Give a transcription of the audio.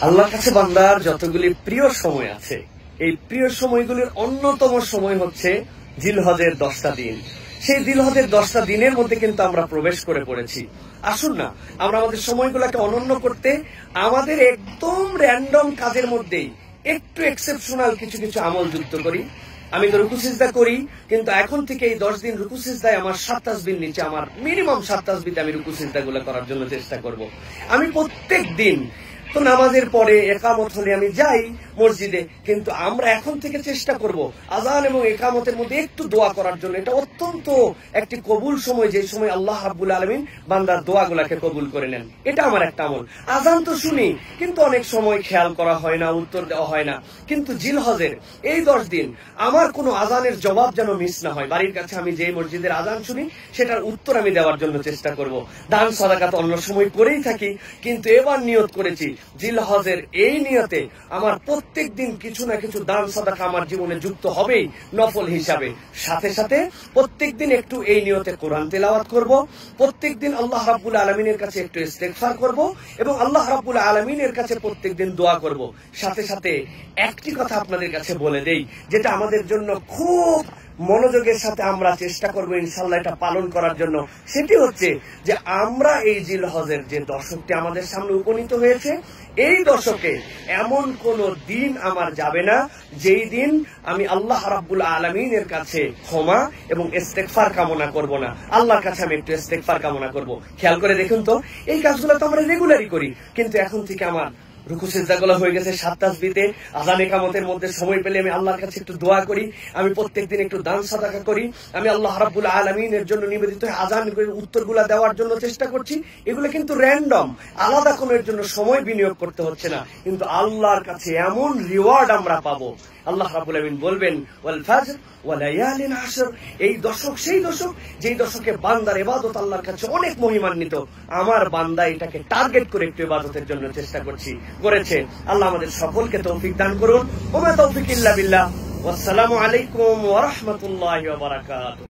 আল্লাহর কাছে বান্দার যতগুলি প্রিয় সময় আছে, এই প্রিয় সময়গুলির অন্যতম সময় হচ্ছে জিলহজের 10টা দিন। সেই জিলহজের 10টা দিনের মধ্যে কিন্তু আমরা প্রবেশ করে পড়েছি। আসুন না আমরা আমাদের সময়গুলোকে অনন্য করতে আমাদের একদম র্যান্ডম কাজের মধ্যেই একটু এক্সেপশনাল কিছু কিছু আমল যুক্ত করি। আমি তো রুকু সিজদা করি, কিন্তু এখন থেকে এই 10 দিন রুকু সিজদায় আমার 7 তাসবির নিচে আমার মিনিমাম 7 তাসবিতে আমি রুকু সিজদা গুলো করার জন্য চেষ্টা করব। আমি প্রত্যেক দিন তো নামাজের পরে একামত হলে আমি যাই মসজিদে, কিন্তু আমরা এখন থেকে চেষ্টা করব আজান এবং একামতের মধ্যে একটু দোয়া করার জন্য। এটা অত্যন্ত একটি কবুল সময়, যে সময় আল্লাহ রাব্বুল আলামিন বান্দার দোয়াগুলোকে কবুল করে নেন। এটা আমার একটা আমল। আজান তো শুনি, কিন্তু অনেক সময় খেয়াল করা হয় না, উত্তর দেওয়া হয় না। কিন্তু জিলহজের এই 10 দিন আমার কোনো আজানের জবাব যেন মিস না হয়। বাড়ির কাছে আমি যে মসজিদের আজান শুনি সেটার উত্তর আমি দেওয়ার জন্য চেষ্টা করব। দান সাদাকা তো অন্য সময় করেই থাকি, কিন্তু এবার নিয়ত করেছি জিলহজের এই নিয়তে আমার প্রত্যেক দিন কিছু না কিছু দান সাদাকা আমার জীবনে যুক্ত হবেই নফল হিসাবে। সাথে সাথে প্রত্যেক দিন একটু এই নিয়তে কোরআন তেলাওয়াত করব, প্রত্যেক দিন আল্লাহ রাব্বুল আলামিনের কাছে একটু ইস্তেগফার করব এবং আল্লাহ রাব্বুল আলামিনের কাছে প্রত্যেক দিন দোয়া করব। সাথে সাথে একটি কথা আপনাদের কাছে বলে দেই, যেটা আমাদের জন্য খুব মনোযোগের সাথে আমরা চেষ্টা করবো ইনশাল্লাহ এটা পালন করার জন্য। সেটি হচ্ছে যে আমরা এই জিলহজের যে দশকটি আমাদের সামনে উপনীত হয়েছে, এই দশকে এমন কোন দিন আমার যাবে না যেই দিন আমি আল্লাহ রাব্বুল আলামিনের কাছে ক্ষমা এবং ইস্তেগফার কামনা করব না। আল্লাহর কাছে আমি একটু ইস্তেগফার কামনা করব। খেয়াল করে দেখুন তো, এই কাজগুলো তো আমরা রেগুলারই করি, কিন্তু এখন থেকে আমার রুকু সিজদাগুলো হয়ে গেছে 7 তাসবিতে। আযান ইকামতের মধ্যে সময় পেলে আমি আল্লাহর কাছে একটু দোয়া করি, আমি প্রত্যেকদিন একটু দান সাদাকা করি, আমি আল্লাহ রাব্বুল আলামিনের জন্য নিবেদিত আযানের উত্তরগুলো দেওয়ার জন্য চেষ্টা করছি। এগুলো কিন্তু র্যান্ডম, আলাদা কোনো এর জন্য সময় বিনিয়োগ করতে হচ্ছে না, কিন্তু আল্লাহর কাছে এমন রিওয়ার্ড আমরা পাবো। আল্লাহ রাব্বুল আলামিন বলবেন ওয়াল ফাজর ওয়া লায়ালিন আশর, এই দশক সেই দশক যেই দশকে বান্দার ইবাদত আল্লাহর কাছে অনেক মহিমান্বিত। আমার বান্দা এটাকে টার্গেট করে একটু ইবাদতের জন্য চেষ্টা করেছে। আল্লাহ আমাদের সকলকে তৌফিক দান করুন। ওয়া মা তৌফিক ইল্লা বিল্লাহ। ওয়াসসালামু আলাইকুম ওয়া রাহমাতুল্লাহি ওয়া বারাকাতুহু।